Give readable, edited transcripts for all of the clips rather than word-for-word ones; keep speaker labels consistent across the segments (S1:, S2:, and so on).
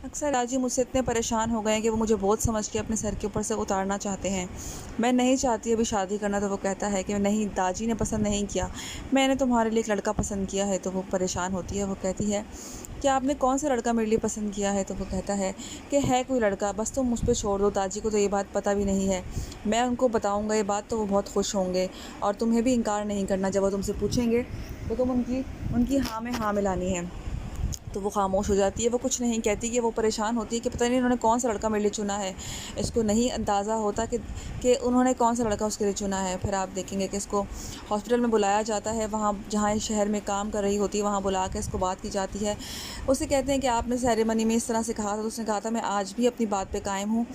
S1: अक्सर दादाजी मुझसे इतने परेशान हो गए हैं कि वो मुझे बोझ समझ के अपने सर के ऊपर से उतारना चाहते हैं। मैं नहीं चाहती अभी शादी करना, तो वो कहता है कि नहीं, दादाजी ने पसंद नहीं किया, मैंने तुम्हारे लिए एक लड़का पसंद किया है। तो वो परेशान होती है। वो कहती है कि आपने कौन सा लड़का मेरे लिए पसंद किया है। तो वो कहता है कि है कोई लड़का, बस तुम मुझ पर छोड़ दो, दादाजी को तो ये बात पता भी नहीं है। मैं उनको बताऊँगा ये बात तो वो बहुत खुश होंगे, और तुम्हें भी इनकार नहीं करना। जब वो तुमसे पूछेंगे तो तुम उनकी उनकी हाँ में हाँ मिलानी है। तो वो खामोश हो जाती है, वो कुछ नहीं कहती। कि वो परेशान होती है कि पता नहीं इन्होंने कौन सा लड़का मेरे लिए चुना है। इसको नहीं अंदाज़ा होता कि उन्होंने कौन सा लड़का उसके लिए चुना है। फिर आप देखेंगे कि इसको हॉस्पिटल में बुलाया जाता है, वहाँ जहाँ इस शहर में काम कर रही होती है वहाँ बुला के इसको बात की जाती है। उसे कहते हैं कि आपने सेरेमनी में इस तरह से कहा था। तो उसने कहा था मैं आज भी अपनी बात पर कायम हूँ।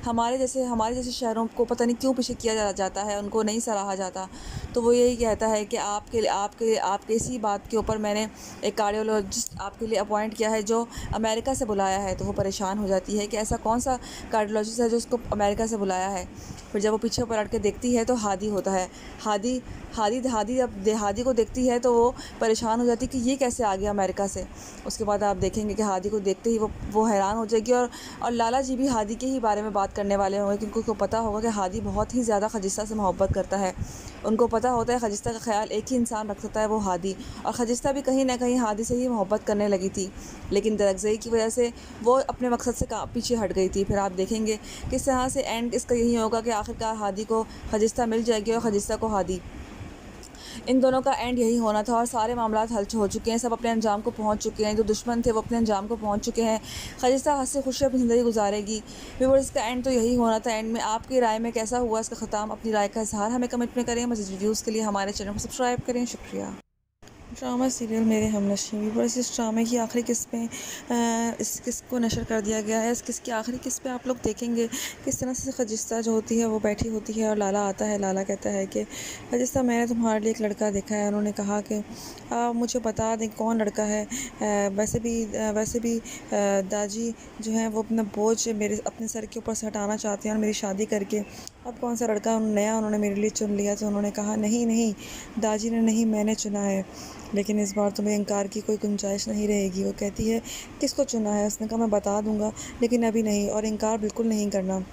S1: हमारे जैसे शहरों को पता नहीं क्यों पीछे किया जाता है, उनको नहीं सराहा जाता। तो वो यही कहता है कि आपके इसी बात के ऊपर मैंने एक कार्डियोलॉजिस्ट आपके लिए अपॉइंट किया है, जो अमेरिका से बुलाया है। तो वो परेशान हो जाती है कि ऐसा कौन सा कार्डियोलॉजिस्ट है जो उसको अमेरिका से बुलाया है। फिर जब वो पीछे पलट के देखती है तो हादी होता है। हादी हादी हादी जब हादी को देखती है तो वो परेशान हो जाती है कि ये कैसे आ गया अमेरिका से। उसके बाद आप देखेंगे कि हादी को देखते ही वो हैरान हो जाएगी। और लाला जी भी हादी के ही बारे में बात करने वाले होंगे, क्योंकि उनको पता होगा कि हादी बहुत ही ज़्यादा खजिस्ता से मोहब्बत करता है। उनको पता होता है खजिस्ता का ख्याल एक ही इंसान रख सकता है, वो हादी। और खजिस्ता भी कहीं ना कहीं हादी से ही मोहब्बत करने लगी थी, लेकिन दरअज़ई की वजह से वो अपने मकसद से पीछे हट गई थी। फिर आप देखेंगे किस तरह से एंड इसका यही होगा कि आखिरकार हादी को खजिस्ता मिल जाएगी और खजिस्ता को हादी। इन दोनों का एंड यही होना था, और सारे मामलात हल हो चुके हैं, सब अपने अंजाम को पहुंच चुके हैं। जो दुश्मन थे वो अपने अंजाम को पहुंच चुके हैं। खजिस्ता हंसी खुशी अपनी ज़िंदगी गुजारेगी। व्यूअर्स, इसका एंड तो यही होना था। एंड में आपकी राय में कैसा हुआ इसका ख़त्म? अपनी राय का इजहार हमें कमेंट में करें। मज़ीद वीडियोज़ के लिए हमारे चैनल को सब्सक्राइब करें। शुक्रिया। ड्रामा सीरियल मेरे हमनशीं व्यूअर्स, इस ड्रामे की आखिरी किस्त में इस किस्त को नशर कर दिया गया है। इस किस्त की आखिरी किस्त पे आप लोग देखेंगे किस तरह से खजिस्ता जो होती है वो बैठी होती है, और लाला आता है। लाला कहता है कि खजिस्ता, मैंने तुम्हारे लिए एक लड़का देखा है। उन्होंने कहा कि आप मुझे बता दें कौन लड़का है। वैसे भी दादी जो है वो अपना बोझ मेरे अपने सर के ऊपर से हटाना चाहते हैं और मेरी शादी करके अब कौन सा लड़का नया उन्होंने मेरे लिए चुन लिया। तो उन्होंने कहा नहीं नहीं, दादी ने नहीं, मैंने चुना है। लेकिन इस बार तुम्हें इनकार की कोई गुंजाइश नहीं रहेगी। वो कहती है किसको चुना है। उसने कहा मैं बता दूंगा, लेकिन अभी नहीं, और इनकार बिल्कुल नहीं करना।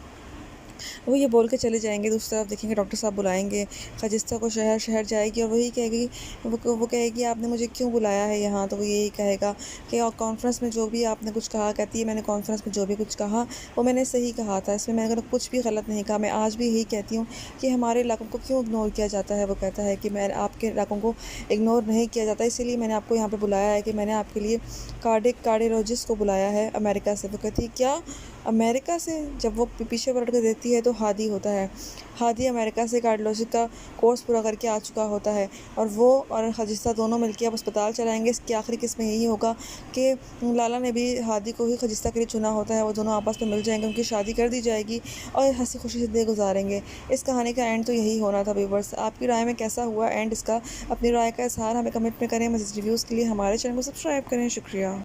S1: वो ये बोल के चले जाएंगे। दूसरी तरफ देखेंगे डॉक्टर साहब बुलाएंगे खजिस्ता को। शहर शहर जाएगी और वही कहेगी, वो कहेगी आपने मुझे क्यों बुलाया है यहाँ। तो वो यही कहेगा कि कॉन्फ्रेंस में जो भी आपने कुछ कहा, कहती है मैंने कॉन्फ्रेंस में जो भी कुछ कहा वो मैंने सही कहा था, इसमें मैंने कुछ भी गलत नहीं कहा। मैं आज भी यही कहती हूँ कि हमारे इलाकों को क्यों इग्नोर किया जाता है। वो कहता है कि मैं आपके इलाकों को इग्नोर नहीं किया जाता, इसीलिए मैंने आपको यहाँ पर बुलाया है कि मैंने आपके लिए कार्डियोलॉजिस्ट को बुलाया है अमेरिका से। वो कहती है क्या, अमेरिका से? जब वो पीछे पलट कर देखती है तो हादी होता है। हादी अमेरिका से कार्डियोलॉजी का कोर्स पूरा करके आ चुका होता है, और वो और खजिस्ता दोनों मिलकर अब अस्पताल चलाएंगे। इसकी आखिरी किस्त में यही होगा कि लाला ने भी हादी को ही खजिस्ता के लिए चुना होता है। वो दोनों आपस में मिल जाएंगे, उनकी शादी कर दी जाएगी और हंसी खुशी ज़िंदगी गुजारेंगे। इस कहानी का एंड तो यही होना था। व्यूअर्स, आपकी राय में कैसा हुआ एंड इसका? अपनी राय का इजहार हमें कमेंट में करें। मज़ीद रिव्यूज़ के लिए हमारे चैनल को सब्सक्राइब करें। शुक्रिया।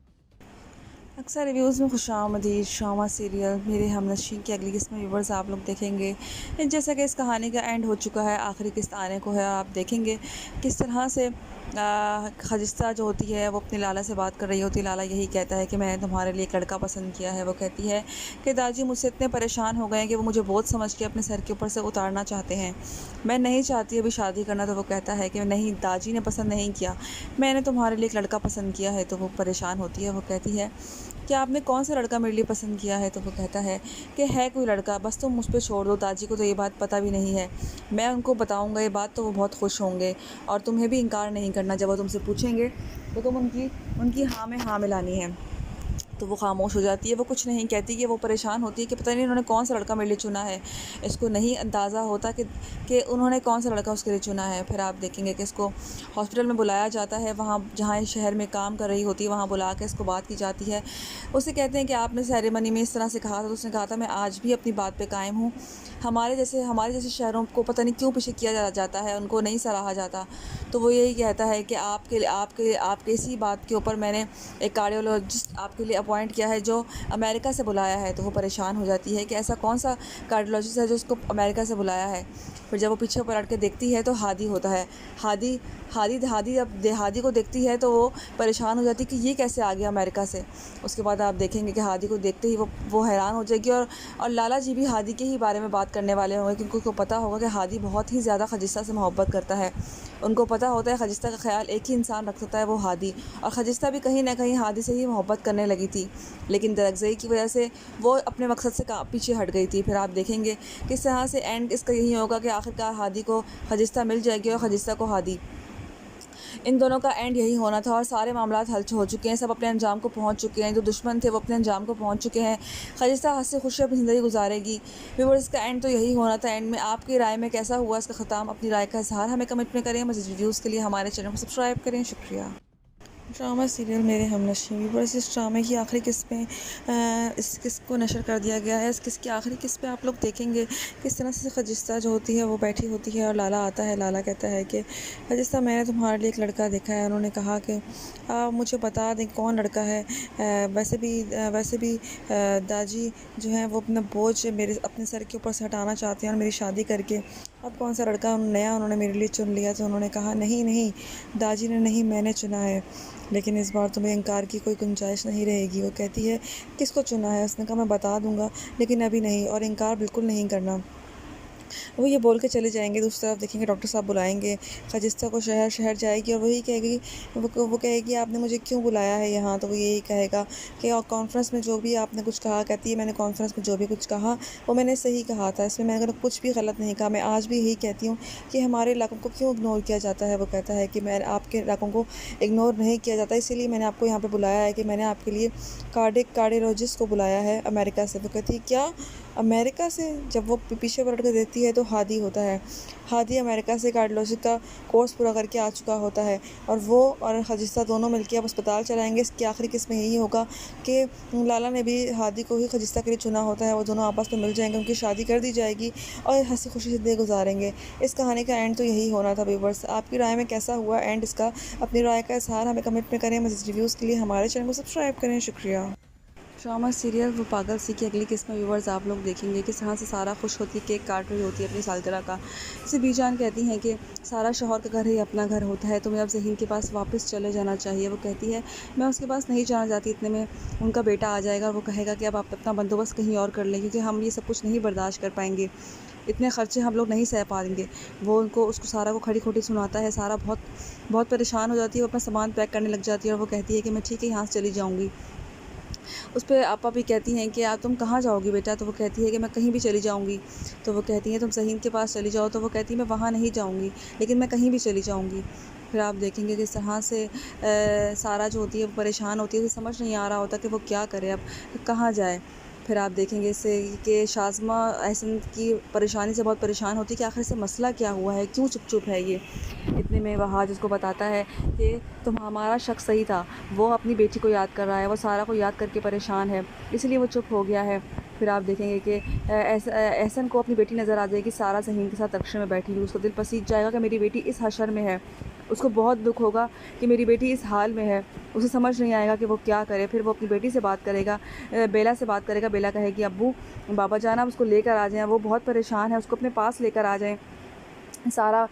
S1: अक्सर रिव्यूज़ में खुशामदीद ड्रामा सीरियल मेरे हमनशीं की अगली किस्त में व्यूवर्स आप लोग देखेंगे। जैसा कि इस कहानी का एंड हो चुका है, आखिरी किस्त आने को है। आप देखेंगे किस तरह से खजिस्ता जो होती है वो अपनी लाला से बात कर रही होती है। लाला यही कहता है कि मैंने तुम्हारे लिए एक लड़का पसंद किया है। वो कहती है कि दादाजी मुझसे इतने परेशान हो गए हैं कि वो मुझे बोझ समझ के अपने सर के ऊपर से उतारना चाहते हैं। मैं नहीं चाहती अभी शादी करना। तो वो कहता है कि नहीं, दादाजी ने पसंद नहीं किया, मैंने तुम्हारे लिए एक लड़का पसंद किया है। तो वो परेशान होती है। वो कहती है कि आपने कौन सा लड़का मेरे लिए पसंद किया है। तो वो कहता है कि है कोई लड़का, बस तुम मुझ पर छोड़ दो, दादाजी को तो ये बात पता भी नहीं है। मैं उनको बताऊंगा ये बात तो वो बहुत खुश होंगे, और तुम्हें भी इनकार नहीं करना। जब वो तुमसे पूछेंगे तो तुम उनकी हाँ में हाँ मिलानी है। तो वो खामोश हो जाती है, वो कुछ नहीं कहती। कि वो परेशान होती है कि पता नहीं इन्होंने कौन सा लड़का मेरे लिए चुना है। इसको नहीं अंदाज़ा होता कि उन्होंने कौन सा लड़का उसके लिए चुना है। फिर आप देखेंगे कि इसको हॉस्पिटल में बुलाया जाता है, वहाँ जहाँ इस शहर में काम कर रही होती है वहाँ बुला के इसको बात की जाती है। उसे कहते हैं कि आपने सेरेमनी में इस तरह से कहा था। तो उसने कहा था मैं आज भी अपनी बात पर कायम हूँ। हमारे जैसे शहरों को पता नहीं क्यों पीछे किया जाता है, उनको नहीं सराहा जाता। तो वो यही कहता है कि आपके इसी बात के ऊपर मैंने एक कार्डियोलॉजिस्ट आपके लिए अपॉइंट किया है जो अमेरिका से बुलाया है, तो वो परेशान हो जाती है कि ऐसा कौन सा कार्डियोलॉजिस्ट है जो उसको अमेरिका से बुलाया है। फिर जब वो पीछे पलट के देखती है तो हादी होता है। हादी हादी हादी जब हादी को देखती है तो वो परेशान हो जाती है कि ये कैसे आ गया अमेरिका से। उसके बाद आप देखेंगे कि हादी को देखते ही वो हैरान हो जाएगी, और लाला जी भी हादी के ही बारे में बात करने वाले होंगे, क्योंकि उनको पता होगा कि हादी बहुत ही ज़्यादा खजिस्ता से मोहब्बत करता है। उनको पता होता है खजिस्ता का ख्याल एक ही इंसान रख सकता है, वो हादी, और खजिस्ता भी कहीं ना कहीं हादी से ही मोहब्बत करने लगी थी, लेकिन दरअज़ई की वजह से वो अपने मकसद से पीछे हट गई थी। फिर आप देखेंगे किस तरह से एंड इसका यही होगा कि आखिरकार हादी को खजिस्ता मिल जाएगी और खजिस्ता को हादी। इन दोनों का एंड यही होना था, और सारे मामलात हल हो चुके हैं, सब अपने अंजाम को पहुंच चुके हैं। जो दुश्मन थे वो अपने अंजाम को पहुंच चुके हैं। खजिस्ता हंस से खुश अपनी ज़िंदगी गुजारेगी। व्यूअर्स, इसका एंड तो यही होना था। एंड में आपकी राय में कैसा हुआ इसका ख़त्म? अपनी राय का इज़हार हमें कमेंट में करें। मज़ीद वीडियोज़ के लिए हमारे चैनल को सब्सक्राइब करें। शुक्रिया। ड्रामा सीरियल मेरे हमनशीं, व्यूअर्स, इस ड्रामे की आखिरी किस्त में इस किस्त को नशर कर दिया गया है। इस किस्त की आखिरी किस्त पे आप लोग देखेंगे किस तरह से खजिस्ता जो होती है वो बैठी होती है और लाला आता है। लाला कहता है कि खजिस्ता, मैंने तुम्हारे लिए एक लड़का देखा है। उन्होंने कहा कि मुझे बता दें कौन लड़का है। वैसे भी दाजी जो है वो अपना बोझ मेरे अपने सर के ऊपर से हटाना चाहते हैं और मेरी शादी करके अब कौन सा लड़का नया उन्होंने मेरे लिए चुन लिया। तो उन्होंने कहा, नहीं नहीं दाजी ने नहीं, मैंने चुना है, लेकिन इस बार तुम्हें इनकार की कोई गुंजाइश नहीं रहेगी। वो कहती है, किसको चुना है? उसने कहा, मैं बता दूंगा, लेकिन अभी नहीं, और इनकार बिल्कुल नहीं करना। वो ये बोल के चले जाएंगे। दूसरी तरफ देखेंगे डॉक्टर साहब बुलाएंगे खजिस्ता को, शहर शहर जाएगी और वही कहेगी, वो कहेगी, आपने मुझे क्यों बुलाया है यहाँ? तो वो यही कहेगा कि कॉन्फ्रेंस में जो भी आपने कुछ कहा, कहती है, मैंने कॉन्फ्रेंस में जो भी कुछ कहा वो मैंने सही कहा था, इसमें मैंने कुछ भी गलत नहीं कहा। मैं आज भी यही कहती हूँ कि हमारे इलाकों को क्यों इग्नोर किया जाता है। वो कहता है कि मैं आपके इलाकों को इग्नोर नहीं किया जाता, इसीलिए मैंने आपको यहाँ पर बुलाया है कि मैंने आपके लिए कार्डियोलॉजिस्ट को बुलाया है अमेरिका से। वो कहती है, क्या अमेरिका से? जब वो पीछे पलट कर देखती है तो हादी होता है। हादी अमेरिका से कार्डियोलॉजी का कोर्स पूरा करके आ चुका होता है, और वो और खजिस्ता दोनों मिलकर अब अस्पताल चलाएंगे। इसकी आखिरी किस्म यही होगा कि लाला ने भी हादी को ही खजिस्ता के लिए चुना होता है। वो दोनों आपस में मिल जाएंगे, उनकी शादी कर दी जाएगी और हंसी खुशी ज़िंदगी गुजारेंगे। इस कहानी का एंड तो यही होना था। व्यूअर्स, आपकी राय में कैसा हुआ एंड इसका? अपनी राय का इज़हार हमें कमेंट में करें। मज़ीद रिव्यूज़ के लिए हमारे चैनल को सब्सक्राइब करें। शुक्रिया। ड्रामा सीरियल वो पागल सी की अगली किस्म में व्यूवर्स आप लोग देखेंगे किस तरह से सारा खुश होती है, केक काट रही होती है अपनी सालगिरह का। इसे बीजान कहती हैं कि सारा शौहर का घर ही अपना घर होता है, तुम्हें अब ज़हीन के पास वापस चले जाना चाहिए। वो कहती है, मैं उसके पास नहीं जाना चाहती। इतने में उनका बेटा आ जाएगा और वो कहेगा कि अब आप अपना बंदोबस्त कहीं और कर लें, क्योंकि हम ये सब कुछ नहीं बर्दाश्त कर पाएंगे, इतने ख़र्चे हम लोग नहीं सह पाएंगे। वो उसको सारा को खड़ी खोटी सुनाता है। सारा बहुत बहुत परेशान हो जाती है, वो अपना सामान पैक करने लग जाती है और वो कहती है कि मैं ठीक है यहाँ से चली जाऊँगी। उस पर आपा भी कहती हैं कि तुम कहाँ जाओगी बेटा? तो वो कहती है कि मैं कहीं भी चली जाऊँगी। तो वो कहती हैं, तुम ज़हीन के पास चली जाओ। तो वो कहती है, मैं वहाँ नहीं जाऊँगी, लेकिन मैं कहीं भी चली जाऊँगी। फिर आप देखेंगे कि इस तरह से सारा जो होती है वो परेशान होती है, उसे समझ नहीं आ रहा होता कि वो क्या करे, अब कहाँ जाए। फिर आप देखेंगे इससे कि शाज़मा एहसन की परेशानी से बहुत परेशान होती है कि आखिर से मसला क्या हुआ है, क्यों चुप है ये। इतने में वहाज उसको बताता है कि हमारा शख्स सही था, वो अपनी बेटी को याद कर रहा है, वो सारा को याद करके परेशान है, इसलिए वो चुप हो गया है। फिर आप देखेंगे कि एहसन को अपनी बेटी नज़र आ जाएगी सारा ज़हीन के साथ रक्शे में बैठी हुई। उसको दिल पसीज जाएगा कि मेरी बेटी इस हशर में है। उसको बहुत दुख होगा कि मेरी बेटी इस हाल में है। उसे समझ नहीं आएगा कि वो क्या करे। फिर वो अपनी बेटी से बात करेगा, बेला से बात करेगा। बेला कहेगी, अब्बू बाबा जाना उसको लेकर आ जाएं, वो बहुत परेशान है, उसको अपने पास लेकर आ जाएं। सारा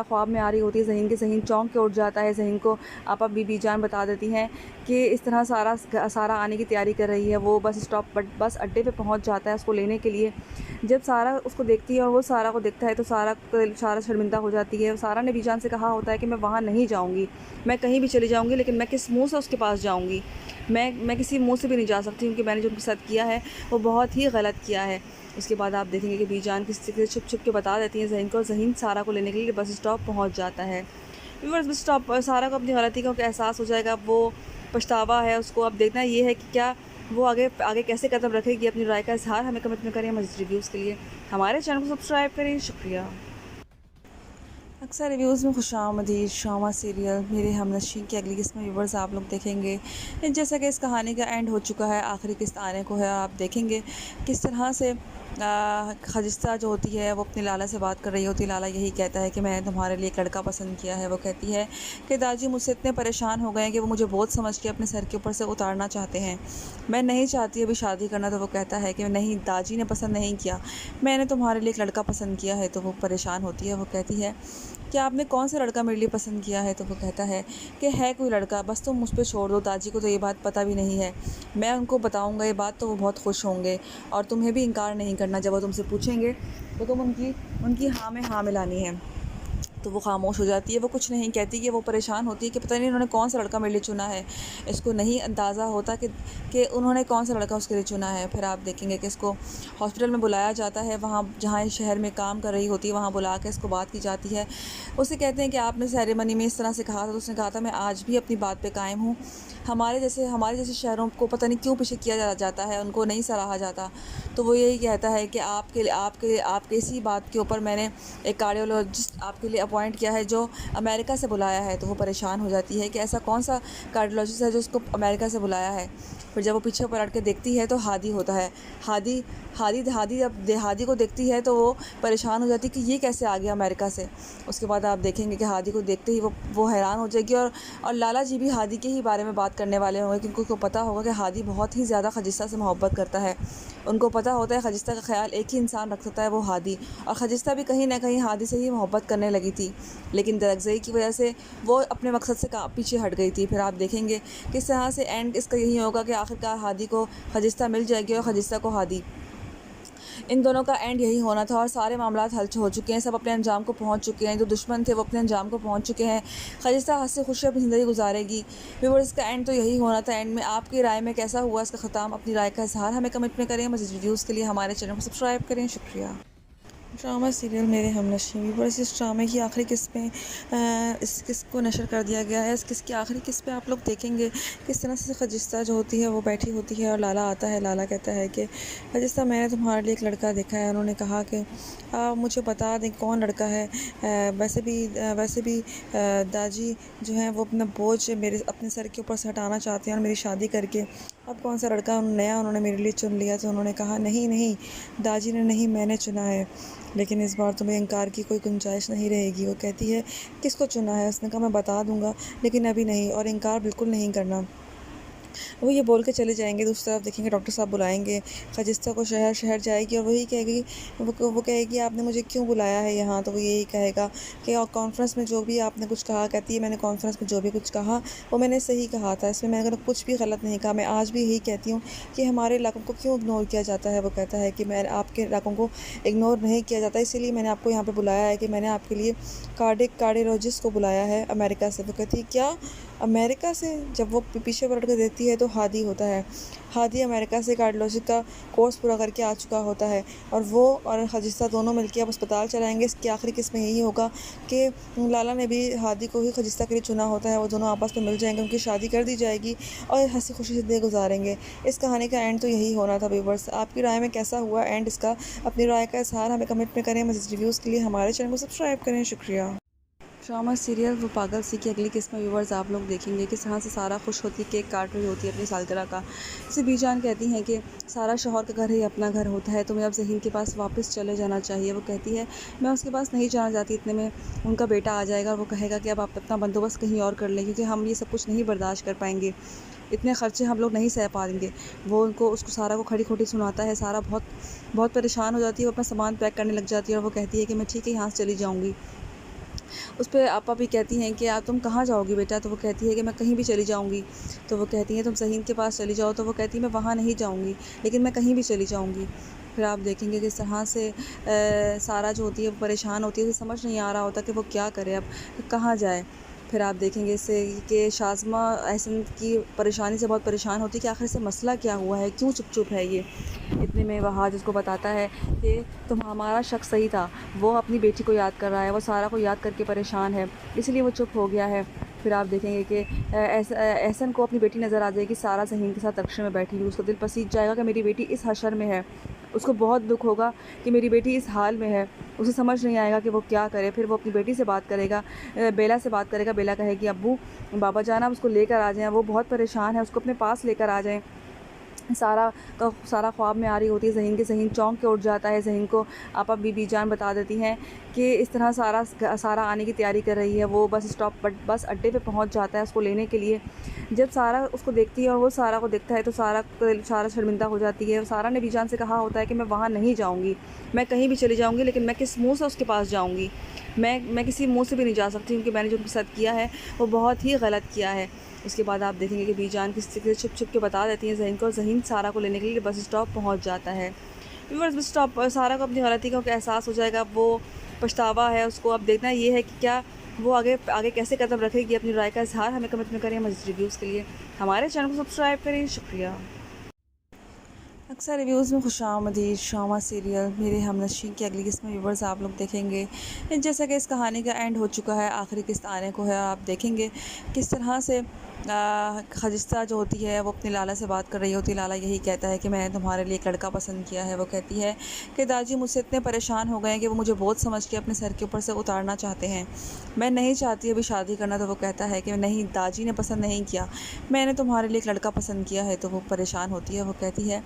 S1: ख्वाब में आ रही होती है ज़हीन के। ज़हीन चौंक के उठ जाता है। ज़हीन को आपा बीबी जान बता देती हैं कि इस तरह सारा आने की तैयारी कर रही है। वो बस अड्डे पे पहुंच जाता है उसको लेने के लिए। जब सारा उसको देखती है और वो सारा को देखता है तो सारा शर्मिंदा हो जाती है। सारा ने बीजान से कहा होता है कि मैं वहाँ नहीं जाऊँगी, मैं कहीं भी चली जाऊँगी, लेकिन मैं किस मुँह से उसके पास जाऊँगी? मैं किसी मुँह से भी नहीं जा सकती, क्योंकि मैंने जो उनके साथ किया है वो बहुत ही गलत किया है। उसके बाद आप देखेंगे कि बीजान किसी से छुप के बता देती है ज़हीन को। ज़हीन सारा को लेने के लिए बस स्टॉप पहुंच जाता है। बस स्टॉप सारा को अपनी गलती का एहसास हो जाएगा। वो पछतावा है उसको। अब देखना ये है कि क्या वो आगे कैसे कदम रखेगी। अपनी राय का इज़हार हमें कमेंट में करें। मज़ीद रिव्यूज़ के लिए हमारे चैनल को सब्सक्राइब करें। शुक्रिया। अक्सर रिव्यूज़ में खुशामदीद ड्रामा सीरियल मेरे हमनशीं की अगली किस्त में व्यूवर्स आप लोग देखेंगे जैसा कि इस कहानी का एंड हो चुका है, आखिरी किस्त आने को है। आप देखेंगे किस तरह से खजिस्ता जो होती है वो अपनी लाला से बात कर रही होती है। लाला यही कहता है कि मैंने तुम्हारे लिए एक लड़का पसंद किया है। वो कहती है कि दादी मुझसे इतने परेशान हो गए हैं कि वो मुझे बहुत समझ के अपने सर के ऊपर से उतारना चाहते हैं। मैं नहीं चाहती अभी शादी करना। तो वो कहता है कि नहीं, दादी ने पसंद नहीं किया, मैंने तुम्हारे लिए एक लड़का पसंद किया है। तो वो परेशान होती है। वो कहती है कि आपने कौन सा लड़का मेरे लिए पसंद किया है। तो वो कहता है कि है कोई लड़का, बस तुम मुझ पर छोड़ दो। दादी को तो ये बात पता भी नहीं है, मैं उनको बताऊंगा ये बात तो वो बहुत खुश होंगे और तुम्हें भी इनकार नहीं करना। जब वो तुमसे पूछेंगे तो तुम उनकी हाँ में हाँ मिलानी है। तो वो खामोश हो जाती है, वो कुछ नहीं कहती। कि वो परेशान होती है कि पता नहीं उन्होंने कौन सा लड़का मेरे लिए चुना है। इसको नहीं अंदाज़ा होता कि उन्होंने कौन सा लड़का उसके लिए चुना है। फिर आप देखेंगे कि इसको हॉस्पिटल में बुलाया जाता है, वहाँ जहाँ इस शहर में काम कर रही होती है वहाँ बुला के इसको बात की जाती है। उसे कहते हैं कि आपने सेरेमनी में इस तरह से कहा था। तो उसने कहा था मैं आज भी अपनी बात पर कायम हूँ। हमारे जैसे शहरों को पता नहीं क्यों पीछे किया जाता है, उनको नहीं सराहा जाता। तो वो यही कहता है कि आपके इसी बात के ऊपर मैंने एक कार्डियोलॉजिस्ट आपके लिए अपॉइंट किया है जो अमेरिका से बुलाया है। तो वो परेशान हो जाती है कि ऐसा कौन सा कार्डियोलॉजिस्ट है जो उसको अमेरिका से बुलाया है। फिर जब वो पीछे पलट के देखती है तो हादी होता है। हादी हादी को देखती है तो वो परेशान हो जाती है कि ये कैसे आ गया अमेरिका से। उसके बाद आप देखेंगे कि हादी को देखते ही वो हैरान हो जाएगी और लाला जी भी हादी के ही बारे में बात करने वाले होंगे, क्योंकि उनको पता होगा कि हादी बहुत ही ज़्यादा खजिस्ता से मोहब्बत करता है। उनको पता होता है खजिस्ता का ख्याल एक ही इंसान रख सकता है, वो हादी। और खजिस्ता भी कहीं ना कहीं हादी से ही मोहब्बत करने लगी थी, लेकिन दरअसल की वजह से वो अपने मकसद से पीछे हट गई थी। फिर आप देखेंगे किस तरह से एंड इसका यही होगा कि आखिरकार हादी को खजिस्ता मिल जाएगी और खजिस्ता को हादी। इन दोनों का एंड यही होना था और सारे मामलात हल हो चुके हैं, सब अपने अंजाम को पहुंच चुके हैं। जो दुश्मन थे वो अपने अंजाम को पहुंच चुके हैं। खजिस्ता हंसी खुशी अपनी ज़िंदगी गुजारेगी। व्यूअर्स, इसका एंड तो यही होना था। एंड में आपकी राय में कैसा हुआ इसका ख़त्म, अपनी राय का इजहार हमें कमेंट में करें। मज़ीद वीडियोज़ के लिए हमारे चैनल को सब्सक्राइब करें। शुक्रिया। ड्रामा सीरियल मेरे हमनशीं व्यूअर्स, इस ड्रामे की आखिरी किस्त में इस किस्त को नशर कर दिया गया है। इस किस्त की आखिरी किस्त पे आप लोग देखेंगे किस तरह से खजिस्ता जो होती है वो बैठी होती है और लाला आता है। लाला कहता है कि खजिस्ता, मैंने तुम्हारे लिए एक लड़का देखा है। उन्होंने कहा कि मुझे बता दें कौन लड़का है। वैसे भी दादी जो है वो अपना बोझ मेरे अपने सर के ऊपर से हटाना चाहते हैं और मेरी शादी करके अब कौन सा लड़का नया उन्होंने मेरे लिए चुन लिया। तो उन्होंने कहा नहीं, दादी ने नहीं, मैंने चुना है। लेकिन इस बार तुम्हें इनकार की कोई गुंजाइश नहीं रहेगी। वो कहती है किसको चुना है। उसने कहा मैं बता दूंगा लेकिन अभी नहीं, और इनकार बिल्कुल नहीं करना। वो ये बोल के चले जाएंगे। दूसरी तरफ देखेंगे डॉक्टर साहब बुलाएंगे खजिस्ता को, शहर जाएगी और वही कहेगी, वो कहेगी आपने मुझे क्यों बुलाया है यहाँ। तो वो यही कहेगा कि कॉन्फ्रेंस में जो भी आपने कुछ कहा, कहती है मैंने कॉन्फ्रेंस में जो भी कुछ कहा वो मैंने सही कहा था, इसमें मैंने कुछ भी गलत नहीं कहा। मैं आज भी यही कहती हूँ कि हमारे इलाकों को क्यों इग्नोर किया जाता है। वो कहता है कि मैं आपके इलाकों को इग्नोर नहीं किया जाता, इसीलिए मैंने आपको यहाँ पर बुलाया है कि मैंने आपके लिए कार्डियोलॉजिस्ट को बुलाया है अमेरिका से। वो कहती है क्या, अमेरिका से। जब वो पीछे पलट कर देखती है तो हादी होता है। हादी अमेरिका से कार्डियोलॉजी का कोर्स पूरा करके आ चुका होता है और वो और खजिस्ता दोनों मिलकर अब अस्पताल चलाएंगे। इसकी आखिरी किस्त में यही होगा कि लाला ने भी हादी को ही खजिस्ता के लिए चुना होता है। वो दोनों आपस में मिल जाएंगे, उनकी शादी कर दी जाएगी और हंसी खुशी ज़िंदगी गुजारेंगे। इस कहानी का एंड तो यही होना था। व्यूअर्स, आपकी राय में कैसा हुआ एंड इसका, अपनी राय का इजहार हमें कमेंट में करें। मज़ीद रिव्यूज़ के लिए हमारे चैनल को सब्सक्राइब करें। शुक्रिया। ड्रामा सीरियल वो पागल सी की अगली किस्त में व्यूवर्स आप लोग देखेंगे किस तरह से सारा खुश होती है, केक काट रही होती है अपनी सालगिरह का। इसे बीजान कहती हैं कि सारा शौहर का घर ही अपना घर होता है, तुम्हें अब ज़हीन के पास वापस चले जाना चाहिए। वो कहती है मैं उसके पास नहीं जाना चाहती। इतने में उनका बेटा आ जाएगा और वो कहेगा कि अब आप अपना बंदोबस्त कहीं और कर लें, क्योंकि हम ये सब कुछ नहीं बर्दाश्त कर पाएंगे, इतने ख़र्चे हम लोग नहीं सह पाएंगे। वो उसको सारा को खड़ी खोटी सुनाता है। सारा बहुत परेशान हो जाती है, वो अपना सामान पैक करने लग जाती है और वो कहती है कि मैं ठीक है यहाँ से चली जाऊँगी। उस पर आपा भी कहती हैं कि तुम कहाँ जाओगी बेटा। तो वो कहती है कि मैं कहीं भी चली जाऊँगी। तो वो कहती हैं तुम ज़हीन के पास चली जाओ। तो वो कहती है मैं वहाँ नहीं जाऊँगी, लेकिन मैं कहीं भी चली जाऊँगी। फिर आप देखेंगे कि इस तरह से सारा जो होती है वो परेशान होती है, उसे समझ नहीं आ रहा होता कि वो क्या करे, अब कहाँ जाए। फिर आप देखेंगे इससे कि शाज़मा एहसन की परेशानी से बहुत परेशान होती है कि आखिर से मसला क्या हुआ है, क्यों चुप है ये। इतने में वहाज उसको बताता है कि हमारा शख्स सही था, वो अपनी बेटी को याद कर रहा है, वो सारा को याद करके परेशान है, इसलिए वो चुप हो गया है। फिर आप देखेंगे कि एहसन को अपनी बेटी नज़र आ जाएगी सारा ज़हीन के साथ रक्शे में बैठी हुई। उसका दिल पसीज जाएगा कि मेरी बेटी इस हशर में है। उसको बहुत दुख होगा कि मेरी बेटी इस हाल में है। उसे समझ नहीं आएगा कि वो क्या करे। फिर वो अपनी बेटी से बात करेगा, बेला से बात करेगा। बेला कहेगी अब्बू बाबा जान आप उसको लेकर आ जाएं, वो बहुत परेशान है, उसको अपने पास लेकर आ जाएं। सारा ख्वाब में आ रही होती है ज़हीन के। ज़हीन चौंक के उठ जाता है। ज़हीन को आपा बीबी जान बता देती हैं कि इस तरह सारा आने की तैयारी कर रही है। वो बस अड्डे पे पहुंच जाता है उसको लेने के लिए। जब सारा उसको देखती है और वो सारा को देखता है तो सारा शर्मिंदा हो जाती है। सारा ने बीजान से कहा होता है कि मैं वहाँ नहीं जाऊँगी, मैं कहीं भी चली जाऊँगी, लेकिन मैं किस मुँह से उसके पास जाऊँगी? मैं किसी मुँह से भी नहीं जा सकती, क्योंकि मैंने जो उनके साथ किया है वो बहुत ही गलत किया है। उसके बाद आप देखेंगे कि बीजान किसी से छुप के बता देती है ज़हीन को, और ज़हीन सारा को लेने के लिए बस स्टॉप पहुंच जाता है। फिर बस स्टॉप पर सारा को अपनी गलती का एहसास हो जाएगा। वो पछतावा है उसको। अब देखना ये है कि क्या वो आगे आगे कैसे कदम रखेगी। अपनी राय का इजहार हमें कमेंट में करें। मज़ीद रिव्यूज़ के लिए हमारे चैनल को सब्सक्राइब करें। शुक्रिया। अक्सर रिव्यूज़ में खुशामदीद ड्रामा सीरियल मेरे हमनशीं की अगली किस्त में व्यूवर्स आप लोग देखेंगे। जैसा कि इस कहानी का एंड हो चुका है, आखिरी किस्त आने को है। आप देखेंगे किस तरह से खजिस्ता जो होती है वो अपनी लाला से बात कर रही होती है। लाला यही कहता है कि मैंने तुम्हारे लिए एक लड़का पसंद किया है। वो कहती है कि दादी मुझसे इतने परेशान हो गए हैं कि वो मुझे बहुत समझ के अपने सर के ऊपर से उतारना चाहते हैं। मैं नहीं चाहती अभी शादी करना। तो वो कहता है कि नहीं, दादी ने पसंद नहीं किया, मैंने तुम्हारे लिए एक लड़का पसंद किया है। तो वो परेशान होती है। वो कहती है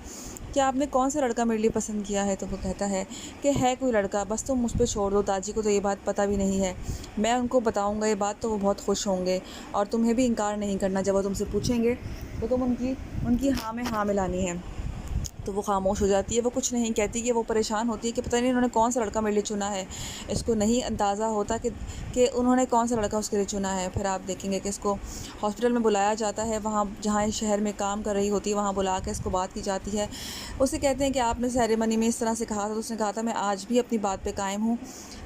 S1: कि आपने कौन सा लड़का मेरे लिए पसंद किया है? तो वो कहता है कि है कोई लड़का, बस तुम मुझ पर छोड़ दो। दादी को तो ये बात पता भी नहीं है, मैं उनको बताऊंगा ये बात तो वो बहुत खुश होंगे, और तुम्हें भी इनकार नहीं करना। जब वो तुमसे पूछेंगे तो तुम उनकी हाँ में हाँ मिलानी है। तो वो खामोश हो जाती है। वो कुछ नहीं कहती कि वो परेशान होती है कि पता नहीं उन्होंने कौन सा लड़का मेरे लिए चुना है। इसको नहीं अंदाज़ा होता कि उन्होंने कौन सा लड़का उसके लिए चुना है। फिर आप देखेंगे कि इसको हॉस्पिटल में बुलाया जाता है। वहाँ जहाँ इस शहर में काम कर रही होती है वहाँ बुला के इसको बात की जाती है। उसे कहते हैं कि आपने सेरेमनी में इस तरह से कहा था। तो उसने कहा था मैं आज भी अपनी बात पर कायम हूँ।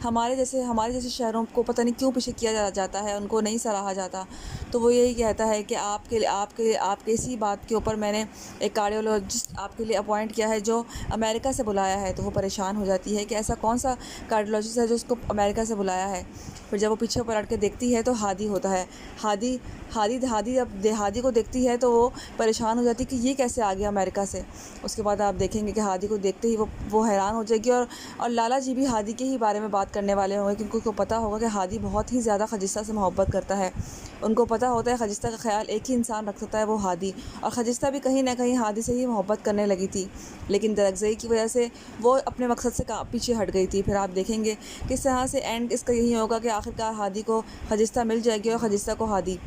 S1: हमारे जैसे शहरों को पता नहीं क्यों पीछे किया जाता है, उनको नहीं सराहा जाता। तो वो यही कहता है कि आपके इसी बात के ऊपर मैंने एक कार्डियोलॉजिस्ट आपके लिए अपॉइंट किया है जो अमेरिका से बुलाया है। तो वो परेशान हो जाती है कि ऐसा कौन सा कार्डियोलॉजिस्ट है जो उसको अमेरिका से बुलाया है। फिर जब वो पीछे पलट के देखती है तो हादी होता है। हादी हादी को देखती है तो वो परेशान हो जाती है कि ये कैसे आ गया अमेरिका से। उसके बाद आप देखेंगे कि हादी को देखते ही वो हैरान हो जाएगी। और लाला जी भी हादी के ही बारे में बात करने वाले होंगे, क्योंकि उनको पता होगा कि हादी बहुत ही ज़्यादा खजिस्ता से मोहब्बत करता है। उनको पता होता है खजिस्ता का ख्याल एक ही इंसान रख सकता है, वो हादी। और खजिस्ता भी कहीं ना कहीं हादी से ही मोहब्बत करने लगी थी, लेकिन दरअज़ई की वजह से वो अपने मकसद से पीछे हट गई थी। फिर आप देखेंगे किस तरह से एंड इसका यही होगा कि आखिरकार हादी को खजिस्ता मिल जाएगी और खजिस्ता को हादी।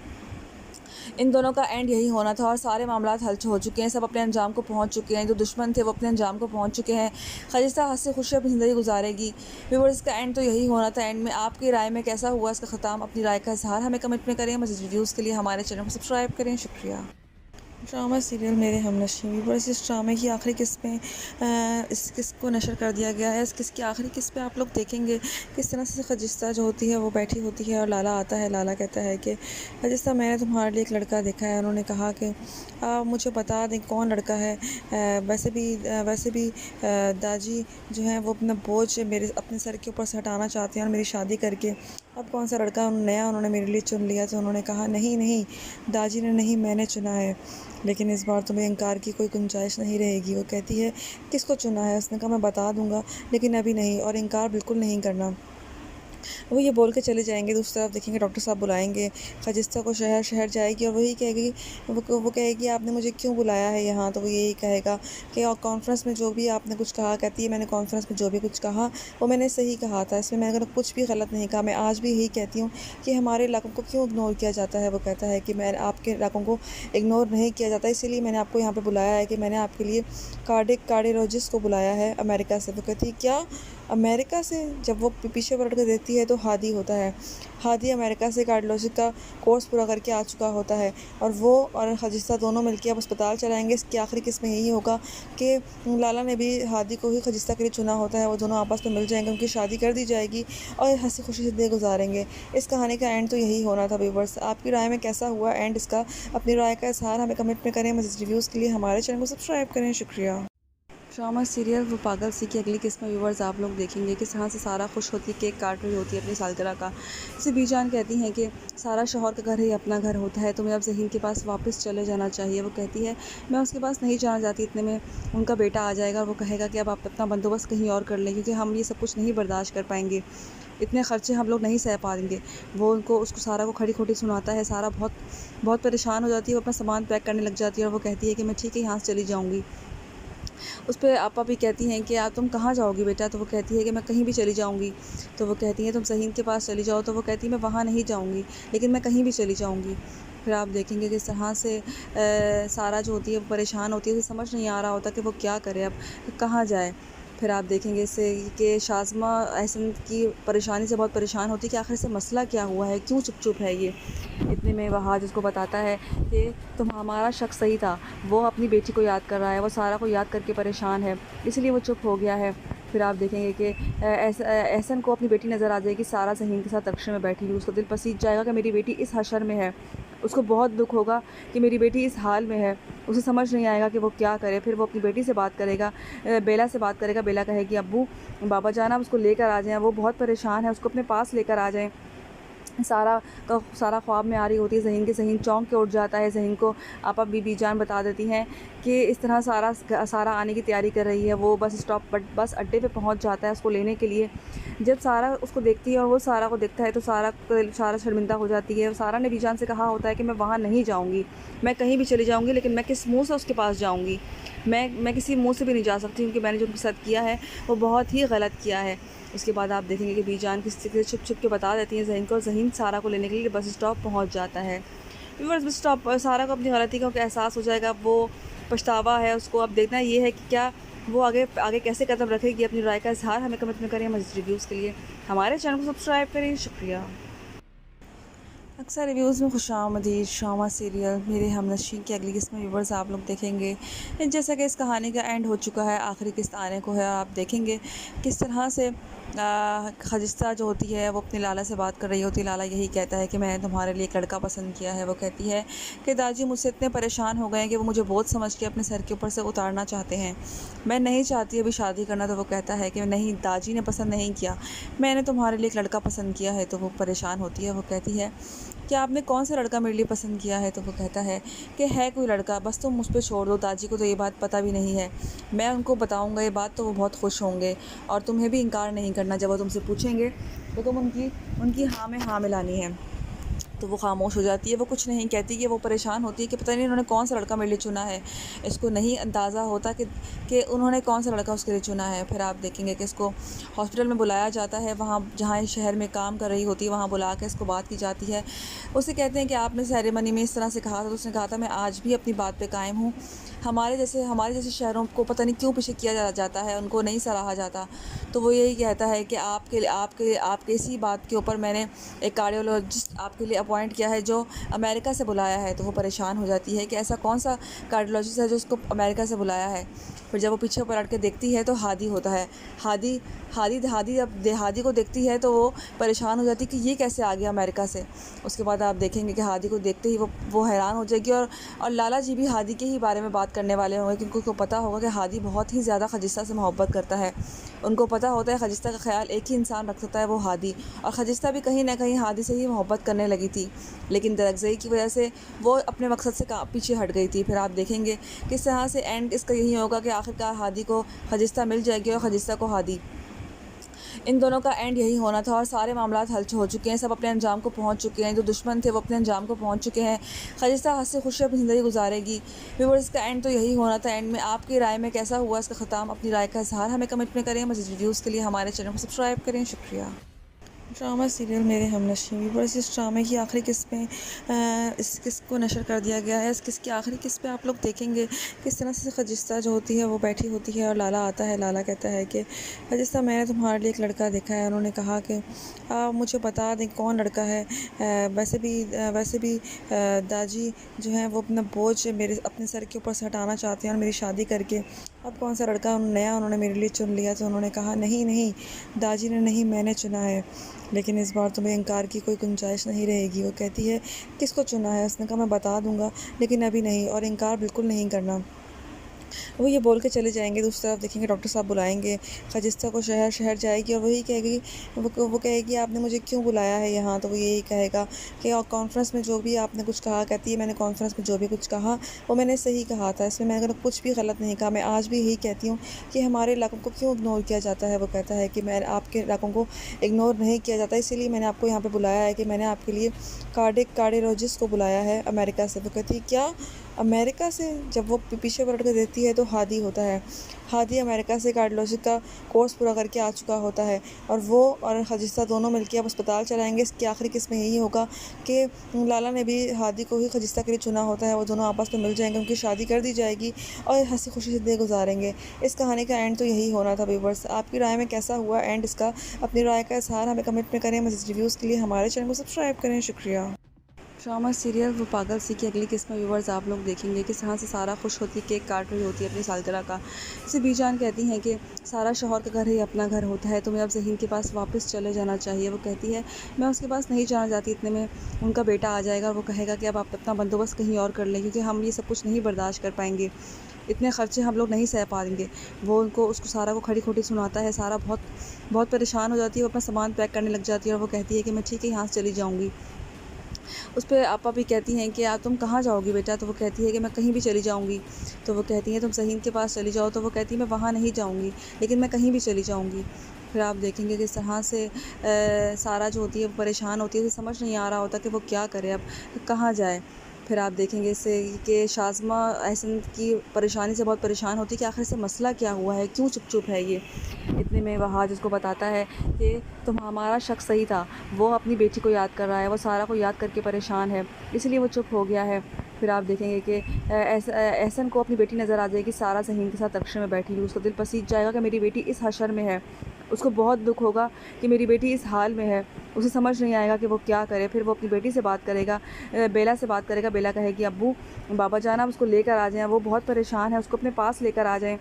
S1: इन दोनों का एंड यही होना था, और सारे मामलात हल हो चुके हैं। सब अपने अंजाम को पहुंच चुके हैं। जो दुश्मन थे वो अपने अंजाम को पहुंच चुके हैं। खजिस्ता हंसी खुशी अपनी ज़िंदगी गुजारेगी। व्यूअर्स, इसका एंड तो यही होना था। एंड में आपकी राय में कैसा हुआ इसका ख़त्म? अपनी राय का इजहार हमें कमेंट में करें। मज़ीद वीडियोज़ के लिए हमारे चैनल को सब्सक्राइब करें। शुक्रिया। ड्रामा सीरियल मेरे हमनशीं व्यूअर्स, इस ड्रामे की आखिरी किस्त में इस किस्त को नशर कर दिया गया है। इस किस्त की आखिरी किस्त पे आप लोग देखेंगे किस तरह से खजिस्ता जो होती है वो बैठी होती है और लाला आता है। लाला कहता है कि खजिस्ता, मैंने तुम्हारे लिए एक लड़का देखा है। उन्होंने कहा कि मुझे बता दें कौन लड़का है। वैसे भी दादी जो है वो अपना बोझ मेरे अपने सर के ऊपर से हटाना चाहते हैं और मेरी शादी करके अब कौन सा लड़का नया उन्होंने मेरे लिए चुन लिया। तो उन्होंने कहा नहीं, दादी ने नहीं, मैंने चुना है, लेकिन इस बार तुम्हें इनकार की कोई गुंजाइश नहीं रहेगी। वो कहती है किसको चुना है? उसने कहा मैं बता दूंगा, लेकिन अभी नहीं, और इनकार बिल्कुल नहीं करना। वो ये बोल के चले जाएंगे। दूसरी तरफ देखेंगे डॉक्टर साहब बुलाएंगे खजिस्ता को। शहर जाएगी और वही कहेगी, वो कहेगी आपने मुझे क्यों बुलाया है यहाँ? तो वो यही कहेगा कि कॉन्फ्रेंस में जो भी आपने कुछ कहा, कहती है मैंने कॉन्फ्रेंस में जो भी कुछ कहा वो मैंने सही कहा था, इसमें मैंने कुछ भी गलत नहीं कहा। मैं आज भी यही कहती हूँ कि हमारे इलाकों को क्यों इग्नोर किया जाता है। वो कहता है कि मैं आपके इलाकों को इग्नोर नहीं किया जाता, इसीलिए मैंने आपको यहाँ पर बुलाया है कि मैंने आपके लिए कार्डियोलॉजिस्ट को बुलाया है अमेरिका से। वो कहती है क्या, अमेरिका से? जब वो पीछे पलट कर देखती है तो हादी होता है। हादी अमेरिका से कार्डियोलॉजी का कोर्स पूरा करके आ चुका होता है, और वो और खजिस्ता दोनों मिलकर अब अस्पताल चलाएंगे। इसकी आखिरी किस्त में यही होगा कि लाला ने भी हादी को ही खजिस्ता के लिए चुना होता है। वो दोनों आपस में मिल जाएंगे, उनकी शादी कर दी जाएगी और हंसी खुशी से दिन गुजारेंगे। इस कहानी का एंड तो यही होना था। व्यूअर्स, आपकी राय में कैसा हुआ एंड इसका? अपनी राय का इजहार हमें कमेंट में करें। मज़ीद रिव्यूज़ के लिए हमारे चैनल को सब्सक्राइब करें। शुक्रिया। ड्रामा सीरियल वो पागल सी की अगली किस्म व्यूवर्स आप लोग देखेंगे कि यहाँ से सारा खुश होती है, केक काट रही होती है अपनी सालगिरह का। इसे बीजान कहती हैं कि सारा शौहर का घर ही अपना घर होता है, तुम्हें अब ज़हीन के पास वापस चले जाना चाहिए। वो कहती है मैं उसके पास नहीं जाना चाहती। इतने में उनका बेटा आ जाएगा और वो कहेगा कि अब आप अपना बंदोबस्त कहीं और कर लें, क्योंकि हम ये सब कुछ नहीं बर्दाश्त कर पाएंगे, इतने ख़र्चे हम लोग नहीं सह पाएंगे। वो उसको सारा को खड़ी खोटी सुनाता है। सारा बहुत बहुत परेशान हो जाती है, वो अपना सामान पैक करने लग जाती है और वो कहती है कि मैं ठीक है यहाँ से चली जाऊँगी। उस पर आपा भी कहती हैं कि तुम कहाँ जाओगी बेटा? तो वो कहती है कि मैं कहीं भी चली जाऊँगी। तो वो कहती हैं तुम ज़हीन के पास चली जाओ। तो वो कहती है मैं वहाँ नहीं जाऊँगी, लेकिन मैं कहीं भी चली जाऊँगी। फिर आप देखेंगे कि इस तरह से सारा जो होती है वो परेशान होती है, उसे समझ नहीं आ रहा होता कि वो क्या करे, अब कहाँ जाए। फिर आप देखेंगे इससे कि शाज़मा एहसन की परेशानी से बहुत परेशान होती है कि आखिर से मसला क्या हुआ है, क्यों चुप है ये। इतने में वहाँ जिसको बताता है कि तुम हमारा शख्स सही था, वो अपनी बेटी को याद कर रहा है, वो सारा को याद करके परेशान है, इसलिए वो चुप हो गया है। फिर आप देखेंगे कि एहसन को अपनी बेटी नज़र आ जाएगी सारा ज़हीन के साथ रक्शे में बैठी हुई। उसको दिल पसीज जाएगा कि मेरी बेटी इस हशर में है। उसको बहुत दुख होगा कि मेरी बेटी इस हाल में है। उसे समझ नहीं आएगा कि वो क्या करे। फिर वो अपनी बेटी से बात करेगा, बेला से बात करेगा। बेला कहेगी अब्बू बाबा जान आप उसको लेकर आ जाएं, वो बहुत परेशान है, उसको अपने पास लेकर आ जाएं। सारा ख्वाब में आ रही होती है ज़हीन के। ज़हीन चौंक के उठ जाता है। ज़हीन को आपा बीबी जान बता देती हैं कि इस तरह सारा आने की तैयारी कर रही है। वो बस अड्डे पे पहुंच जाता है उसको लेने के लिए। जब सारा उसको देखती है और वो सारा को देखता है तो सारा शर्मिंदा हो जाती है। सारा ने बीजान से कहा होता है कि मैं वहाँ नहीं जाऊँगी, मैं कहीं भी चली जाऊँगी, लेकिन मैं किस मुँह से उसके पास जाऊँगी? मैं किसी मुँह से भी नहीं जा सकती, क्योंकि मैंने जो उनके साथ किया है वो बहुत ही गलत किया है। उसके बाद आप देखेंगे कि बीजान किसी से छुप के बता देती हैं ज़हीन को, और ज़हीन सारा को लेने के लिए बस स्टॉप पहुंच जाता है। व्यूअर्स बस स्टॉप पर सारा को अपनी गलती का एहसास हो जाएगा, वो पछतावा है उसको। अब देखना ये है कि क्या वो आगे आगे कैसे कदम रखेगी। अपनी राय का इजहार हमें कमेंट में करें। मज़ीद रिव्यूज़ के लिए हमारे चैनल को सब्सक्राइब करें। शुक्रिया। अक्सर रिव्यूज़ में खुशामदीद ड्रामा सीरियल मेरे हमनशीं की अगली किस्त में व्यूवर्स आप लोग देखेंगे। जैसा कि इस कहानी का एंड हो चुका है, आखिरी किस्त आने को है। आप देखेंगे किस तरह से खजिस्ता जो होती है वो अपनी लाला से बात कर रही होती है। लाला यही कहता है कि मैंने तुम्हारे लिए एक लड़का पसंद किया है। वो कहती है कि दादी मुझसे इतने परेशान हो गए हैं कि वो मुझे बहुत समझ के अपने सर के ऊपर से उतारना चाहते हैं। मैं नहीं चाहती अभी शादी करना। तो वो कहता है कि नहीं, दादी ने पसंद नहीं किया, मैंने तुम्हारे लिए एक लड़का पसंद किया है। तो वो परेशान होती है। वो कहती है कि आपने कौन सा लड़का मेरे लिए पसंद किया है? तो वो कहता है कि है कोई लड़का, बस तुम मुझ पर छोड़ दो। दादी को तो ये बात पता भी नहीं है, मैं उनको बताऊंगा ये बात तो वो बहुत खुश होंगे, और तुम्हें भी इनकार नहीं करना। जब वो तुमसे पूछेंगे तो तुम उनकी हाँ में हाँ मिलानी है। तो वो खामोश हो जाती है, वो कुछ नहीं कहती। कि वो परेशान होती है कि पता नहीं उन्होंने कौन सा लड़का मेरे लिए चुना है। इसको नहीं अंदाज़ा होता कि उन्होंने कौन सा लड़का उसके लिए चुना है। फिर आप देखेंगे कि इसको हॉस्पिटल में बुलाया जाता है, वहाँ जहाँ इस शहर में काम कर रही होती है वहाँ बुला के इसको बात की जाती है। उसे कहते हैं कि आपने सेरेमनी में इस तरह से कहा था। तो उसने कहा था मैं आज भी अपनी बात पर कायम हूँ। हमारे जैसे शहरों को पता नहीं क्यों पीछे किया जाता है, उनको नहीं सराहा जाता। तो वो यही कहता है कि आपके इसी बात के ऊपर मैंने एक कार्डियोलॉजिस्ट आपके लिए अपॉइंट किया है जो अमेरिका से बुलाया है। तो वो परेशान हो जाती है कि ऐसा कौन सा कार्डियोलॉजिस्ट है जो उसको अमेरिका से बुलाया है। फिर जब वो पीछे पलट के देखती है तो हादी होता है। हादी को देखती है तो वो परेशान हो जाती है कि ये कैसे आ गया अमेरिका से। उसके बाद आप देखेंगे कि हादी को देखते ही वो हैरान हो जाएगी, और लाला जी भी हादी के ही बारे में बात करने वाले होंगे, क्योंकि उनको पता होगा कि हादी बहुत ही ज़्यादा खजिस्ता से मोहब्बत करता है। उनको पता होता है खजिस्ता का ख्याल एक ही इंसान रख सकता है, वो हादी। और खजिस्ता भी कहीं ना कहीं हादी से ही मोहब्बत करने लगी थी, लेकिन दरअज़ई की वजह से वो अपने मकसद से पीछे हट गई थी। फिर आप देखेंगे किस तरह से एंड इसका यही होगा कि आखिरकार हादी को खजिस्ता मिल जाएगी और खजिस्ता को हादी। इन दोनों का एंड यही होना था, और सारे मामलात हल हो चुके हैं, सब अपने अंजाम को पहुंच चुके हैं। जो दुश्मन थे वो अपने अंजाम को पहुंच चुके हैं। खजिस्ता हंसी खुशी अपनी ज़िंदगी गुजारेगी। व्यूअर्स इसका एंड तो यही होना था। एंड में आपकी राय में कैसा हुआ इसका ख़त्म? अपनी राय का इजहार हमें कमेंट में करें। मज़ीद वीडियोज़ के लिए हमारे चैनल को सब्सक्राइब करें। शुक्रिया। ड्रामा सीरियल मेरे हमनशीं व्यूअर्स इस ड्रामे की आखिरी किस्त में इस किस्त को नशर कर दिया गया है। इस किस्त की आखिरी किस्त पे आप लोग देखेंगे किस तरह से खजिस्ता जो होती है वो बैठी होती है और लाला आता है। लाला कहता है कि खजिस्ता मैंने तुम्हारे लिए एक लड़का देखा है। उन्होंने कहा कि आप मुझे बता दें कौन लड़का है। वैसे भी दादी जो है वो अपना बोझ अपने सर के ऊपर से हटाना चाहते हैं और मेरी शादी करके अब कौन सा लड़का नया उन्होंने मेरे लिए चुन लिया। तो उन्होंने कहा नहीं दादी ने नहीं, मैंने चुना है, लेकिन इस बार तुम्हें इनकार की कोई गुंजाइश नहीं रहेगी। वो कहती है किसको चुना है? उसने कहा मैं बता दूंगा, लेकिन अभी नहीं, और इनकार बिल्कुल नहीं करना। वो ये बोल के चले जाएंगे। दूसरी तरफ देखेंगे डॉक्टर साहब बुलाएंगे, खजिस्ता को शहर शहर जाएगी और वही कहेगी, वो कहेगी आपने मुझे क्यों बुलाया है यहाँ। तो वो यही कहेगा कि कॉन्फ्रेंस में जो भी आपने कुछ कहा, कहती है मैंने कॉन्फ्रेंस में जो भी कुछ कहा वो मैंने सही कहा था, इसमें मैंने कुछ भी गलत नहीं कहा। मैं आज भी यही कहती हूँ कि हमारे इलाकों को क्यों इग्नोर किया जाता है। वो कहता है कि मैं आपके इलाकों को इग्नोर नहीं किया जाता, इसीलिए मैंने आपको यहाँ पर बुलाया है कि मैंने आपके लिए कार्डियोलॉजिस्ट को बुलाया है अमेरिका से। वो कहती है क्या अमेरिका से। जब वो पीछे पलट कर देखती है तो हादी होता है। हादी अमेरिका से कार्डियोलॉजी का कोर्स पूरा करके आ चुका होता है और वो और खजिस्ता दोनों मिलकर अब अस्पताल चलाएंगे। इसकी आखिरी किस्म यही होगा कि लाला ने भी हादी को ही खजिस्ता के लिए चुना होता है। वो दोनों आपस में मिल जाएंगे, उनकी शादी कर दी जाएगी और हंसी खुशी से दिन गुजारेंगे। इस कहानी का एंड तो यही होना था। व्यूअर्स, आपकी राय में कैसा हुआ एंड इसका? अपनी राय का इजहार हमें कमेंट में करें। मज़ीद रिव्यूज़ के लिए हमारे चैनल को सब्सक्राइब करें। शुक्रिया। ड्रामा सीरियल वो पागल सी की अगली किस्म व्यूवर्स आप लोग देखेंगे किस तरह से सारा खुश होती है, केक काट रही होती है अपनी सालगिरह का। इसे बीजान कहती हैं कि सारा शौहर का घर ही अपना घर होता है, तुम्हें अब ज़हीन के पास वापस चले जाना चाहिए। वो कहती है मैं उसके पास नहीं जाना चाहती, इतने में उनका बेटा आ जाएगा और वो कहेगा कि अब आप अपना बंदोबस्त कहीं और कर लें, क्योंकि हम ये सब कुछ नहीं बर्दाश्त कर पाएंगे, इतने ख़र्चे हम लोग नहीं सह पाएंगे। वो उसको सारा को खड़ी खोटी सुनाता है। सारा बहुत बहुत परेशान हो जाती है, वो अपना सामान पैक करने लग जाती है और वो कहती है कि मैं ठीक है यहाँ से चली जाऊँगी। उस पर आपा भी कहती हैं कि तुम कहाँ जाओगी बेटा। तो वो कहती है कि मैं कहीं भी चली जाऊँगी। तो वो कहती हैं तुम ज़हीन के पास चली जाओ। तो वो कहती है मैं वहाँ नहीं जाऊँगी, लेकिन मैं कहीं भी चली जाऊँगी। फिर आप देखेंगे किस तरह से सारा जो होती है वो परेशान होती है, उसे समझ नहीं आ रहा होता कि वो क्या करे, अब कहाँ जाए। फिर आप देखेंगे इससे कि शाज़मा एहसन की परेशानी से बहुत परेशान होती है कि आखिर से मसला क्या हुआ है, क्यों चुप चुप है ये। इतने में वहाज उसको बताता है कि हमारा शक सही था, वो अपनी बेटी को याद कर रहा है, वो सारा को याद करके परेशान है, इसलिए वो चुप हो गया है। फिर आप देखेंगे कि एहसन को अपनी बेटी नज़र आ जाएगी सारा ज़हीन के साथ रक्शे में बैठी हुई। उसका दिल पसीज जाएगा कि मेरी बेटी इस हशर में है। उसको बहुत दुख होगा कि मेरी बेटी इस हाल में है। उसे समझ नहीं आएगा कि वो क्या करे। फिर वो अपनी बेटी से बात करेगा, बेला से बात करेगा। बेला कहेगी अब्बू बाबा जान आप उसको लेकर आ जाएं, वो बहुत परेशान है, उसको अपने पास लेकर आ जाएं।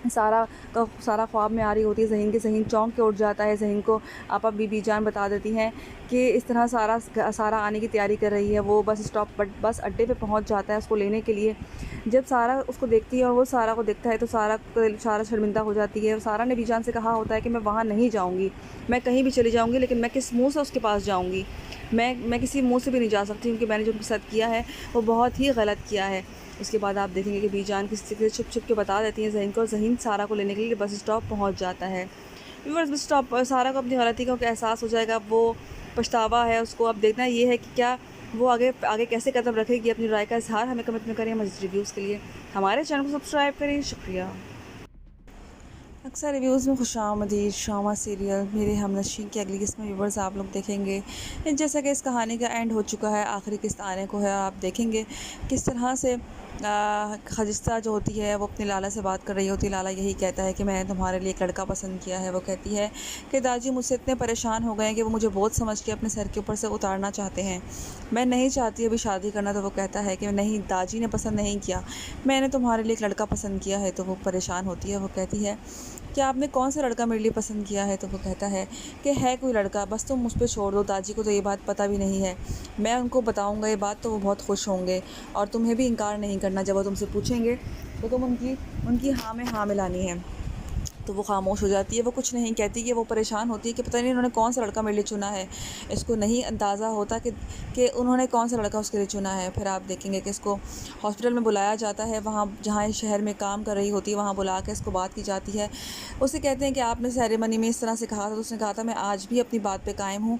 S1: सारा ख्वाब में आ रही होती है ज़हीन के। ज़हीन चौंक के उठ जाता है। ज़हीन को आपा बीबी जान बता देती हैं कि इस तरह सारा आने की तैयारी कर रही है। वो बस अड्डे पे पहुंच जाता है उसको लेने के लिए। जब सारा उसको देखती है और वो सारा को देखता है तो सारा शर्मिंदा हो जाती है। सारा ने बीजान से कहा होता है कि मैं वहाँ नहीं जाऊँगी, मैं कहीं भी चली जाऊँगी, लेकिन मैं किस मुँह से उसके पास जाऊँगी। मैं किसी मुँह से भी नहीं जा सकती, क्योंकि मैंने जो उनके साथ किया है वो बहुत ही गलत किया है। उसके बाद आप देखेंगे कि बीजान किसी से छुप छुप के बता देती हैं ज़हीन को, और ज़हीन सारा को लेने के लिए बस स्टॉप पहुंच जाता है। बस स्टॉप पर सारा को अपनी गलती का एहसास हो जाएगा। वो पछतावा है उसको। अब देखना ये है कि क्या वो आगे आगे कैसे कदम रखेगी। अपनी राय का इजहार हमें कमेंट में करें। मज़ीद रिव्यूज़ के लिए हमारे चैनल को सब्सक्राइब करें। शुक्रिया। अक्सर रिव्यूज़ में खुशामदीद ड्रामा सीरियल मेरे हमनशीन की अगली किस्त में व्यूवर्स आप लोग देखेंगे। जैसा कि इस कहानी का एंड हो चुका है, आखिरी किस्त आने को है। आप देखेंगे किस तरह से खजिस्ता जो होती है वो अपनी लाला से बात कर रही होती है। लाला यही कहता है कि मैंने तुम्हारे लिए एक लड़का पसंद किया है। वो कहती है कि दादी मुझसे इतने परेशान हो गए हैं कि वो मुझे बहुत समझ के अपने सर के ऊपर से उतारना चाहते हैं। मैं नहीं चाहती अभी शादी करना। तो वो कहता है कि नहीं, दादी ने पसंद नहीं किया, मैंने तुम्हारे लिए एक लड़का पसंद किया है। तो वो परेशान होती है। वो कहती है कि आपने कौन सा लड़का मेरे लिए पसंद किया है। तो वो कहता है कि है कोई लड़का, बस तुम मुझ पर छोड़ दो। दादी को तो ये बात पता भी नहीं है, मैं उनको बताऊंगा ये बात तो वो बहुत खुश होंगे, और तुम्हें भी इनकार नहीं करना। जब वो तुमसे पूछेंगे तो तुम उनकी हाँ में हाँ मिलानी है। तो वो खामोश हो जाती है। वो कुछ नहीं कहती कि वो परेशान होती है कि पता नहीं उन्होंने कौन सा लड़का मेरे लिए चुना है। इसको नहीं अंदाज़ा होता कि उन्होंने कौन सा लड़का उसके लिए चुना है। फिर आप देखेंगे कि इसको हॉस्पिटल में बुलाया जाता है। वहाँ जहाँ इस शहर में काम कर रही होती है वहाँ बुला के इसको बात की जाती है। उसे कहते हैं कि आपने सेरेमनी में इस तरह से कहा था। तो उसने कहा था मैं आज भी अपनी बात पर कायम हूँ।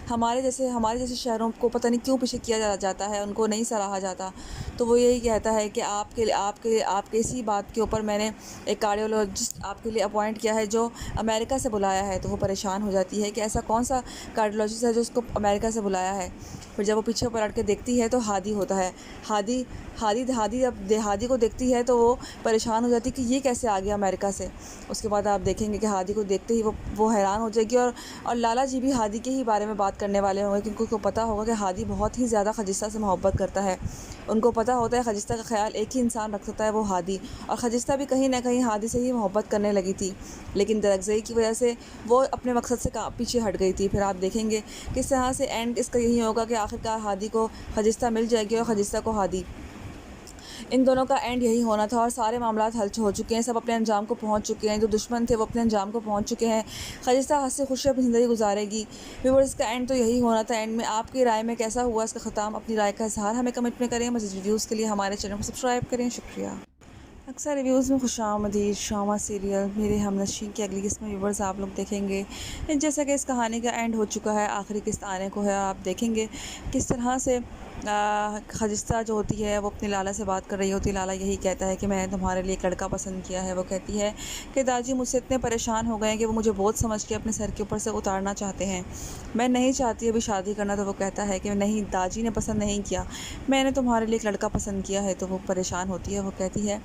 S1: हमारे जैसे शहरों को पता नहीं क्यों पीछे किया जाता है, उनको नहीं सराहा जाता। तो वो यही कहता है कि आपके इसी बात के ऊपर मैंने एक कार्डियोलॉजिस्ट आपके लिए अपॉइंट किया है जो अमेरिका से बुलाया है। तो वो परेशान हो जाती है कि ऐसा कौन सा कार्डियोलॉजिस्ट है जो उसको अमेरिका से बुलाया है। फिर जब वो पीछे पलट के देखती है तो हादी होता है। हादी को देखती है तो वो परेशान हो जाती है कि ये कैसे आ गया अमेरिका से। उसके बाद आप देखेंगे कि हादी को देखते ही वो हैरान हो जाएगी, और लाला जी भी हादी के ही बारे में बात करने वाले होंगे, क्योंकि उनको पता होगा कि हादी बहुत ही ज़्यादा खजिस्ता से मोहब्बत करता है। उनको पता होता है खजिस्ता का ख्याल एक ही इंसान रख सकता है, वो हादी, और खजिस्ता भी कहीं ना कहीं हादी से ही मोहब्बत करने लगी थी, लेकिन दरअज़ई की वजह से वो अपने मकसद से पीछे हट गई थी। फिर आप देखेंगे किस तरह से एंड इसका यही होगा कि आखिरकार हादी को खजिस्ता मिल जाएगी और खजिस्ता को हादी। इन दोनों का एंड यही होना था और सारे मामलात हल हो चुके हैं, सब अपने अंजाम को पहुंच चुके हैं। जो दुश्मन थे वो अपने अंजाम को पहुंच चुके हैं। ख़लीसा हँसी खुशी अपनी ज़िंदगी गुजारेगी। व्यूअर्स, इसका एंड तो यही होना था। एंड में आपकी राय में कैसा हुआ इसका ख़त्म, अपनी राय का इज़हार हमें कमेंट में करें। मज़ीद वीडियोज़ के लिए हमारे चैनल को सब्सक्राइब करें। शुक्रिया। अक्सर रिव्यूज़ में खुशामदीद ड्रामा सीरियल मेरे हमनशीं की अगली किस्त में व्यूवर्स आप लोग देखेंगे। जैसा कि इस कहानी का एंड हो चुका है, आखिरी किस्त आने को है। आप देखेंगे किस तरह से खजिस्ता जो होती है वो अपनी लाला से बात कर रही होती है। लाला यही कहता है कि मैंने तुम्हारे लिए एक लड़का पसंद किया है। वो कहती है कि दादी मुझसे इतने परेशान हो गए हैं कि वो मुझे बहुत समझ के अपने सर के ऊपर से उतारना चाहते हैं। मैं नहीं चाहती अभी शादी करना। तो वो कहता है कि नहीं, दादी ने पसंद नहीं किया, मैंने तुम्हारे लिए एक लड़का पसंद किया है। तो वो परेशान होती है। वो कहती है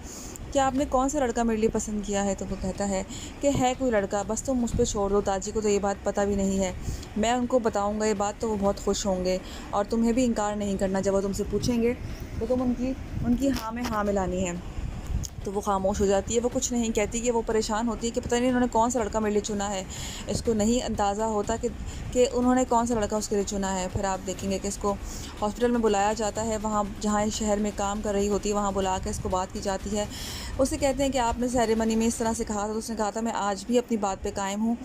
S1: कि आपने कौन सा लड़का मेरे लिए पसंद किया है। तो वो कहता है कि है कोई लड़का, बस तुम मुझ पर छोड़ दो। दादी को तो ये बात पता भी नहीं है, मैं उनको बताऊंगा ये बात तो वो बहुत खुश होंगे और तुम्हें भी इनकार नहीं करना। जब वो तुमसे पूछेंगे तो तुम उनकी हाँ में हाँ मिलानी है। तो वो खामोश हो जाती है, वो कुछ नहीं कहती। कि वो परेशान होती है कि पता नहीं उन्होंने कौन सा लड़का मेरे लिए चुना है। इसको नहीं अंदाज़ा होता कि उन्होंने कौन सा लड़का उसके लिए चुना है। फिर आप देखेंगे कि इसको हॉस्पिटल में बुलाया जाता है, वहाँ जहाँ इस शहर में काम कर रही होती है वहाँ बुला के इसको बात की जाती है। उसे कहते हैं कि आपने सेरेमनी में इस तरह से कहा था। तो उसने कहा था मैं आज भी अपनी बात पे कायम हूँ।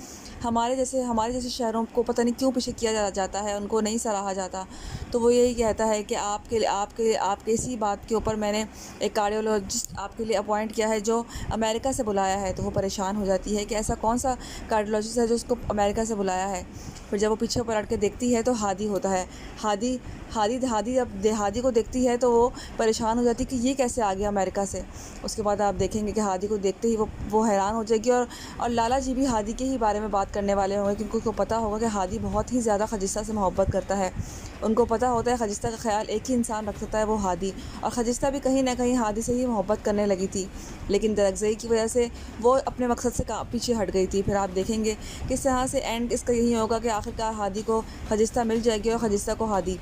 S1: हमारे जैसे शहरों को पता नहीं क्यों पीछे किया जाता है, उनको नहीं सराहा जाता। तो वो यही कहता है कि आपके इसी बात के ऊपर मैंने एक कार्डियोलॉजिस्ट आपके लिए अपॉइंट किया है जो अमेरिका से बुलाया है। तो वो परेशान हो जाती है कि ऐसा कौन सा कार्डियोलॉजिस्ट है जो उसको अमेरिका से बुलाया है। फिर जब वो पीछे पलट के देखती है तो हादी होता है। हादी हादी को देखती है तो वो परेशान हो जाती है कि ये कैसे आ गया अमेरिका से। उसके बाद आप देखेंगे कि हादी को देखते ही वो हैरान हो जाएगी और लाला जी भी हादी के ही बारे में बात करने वाले होंगे, क्योंकि उनको पता होगा कि हादी बहुत ही ज़्यादा खजिस्ता से मोहब्बत करता है। उनको पता होता है खजिस्ता का ख्याल एक ही इंसान रख सकता है, वो हादी। और खजिस्ता भी कहीं ना कहीं हादी से ही मोहब्बत करने लगी थी, लेकिन दरअज़ई की वजह से वो अपने मकसद से पीछे हट गई थी। फिर आप देखेंगे किस तरह से एंड इसका यही होगा कि आखिरकार हादी को खजिस्ता मिल जाएगी और खजिस्ता को हादी।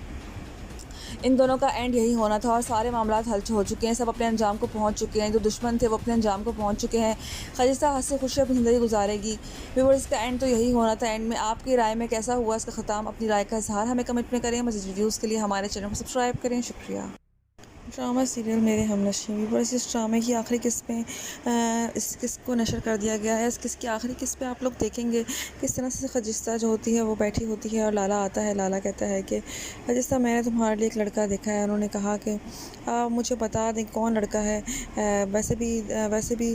S1: इन दोनों का एंड यही होना था और सारे मामलात हल हो चुके हैं, सब अपने अंजाम को पहुंच चुके हैं। जो दुश्मन थे वो अपने अंजाम को पहुंच चुके हैं। ख़लीसा हँसी खुशी अपनी ज़िंदगी गुजारेगी। व्यूअर्स, इसका एंड तो यही होना था। एंड में आपकी राय में कैसा हुआ इसका ख़त्म, अपनी राय का इज़हार हमें कमेंट में करें। मज़ीद वीडियोज़ के लिए हमारे चैनल को सब्सक्राइब करें। शुक्रिया। ड्रामा सीरियल मेरे हमनशीं व्यूअर्स, इस ड्रामे की आखिरी किस्त में इस किस्त को नशर कर दिया गया है। इस किस्त की आखिरी किस्त पे आप लोग देखेंगे किस तरह से खजिस्ता जो होती है वो बैठी होती है और लाला आता है। लाला कहता है कि खजिस्ता, मैंने तुम्हारे लिए एक लड़का देखा है। उन्होंने कहा कि मुझे बता दें कौन लड़का है। वैसे भी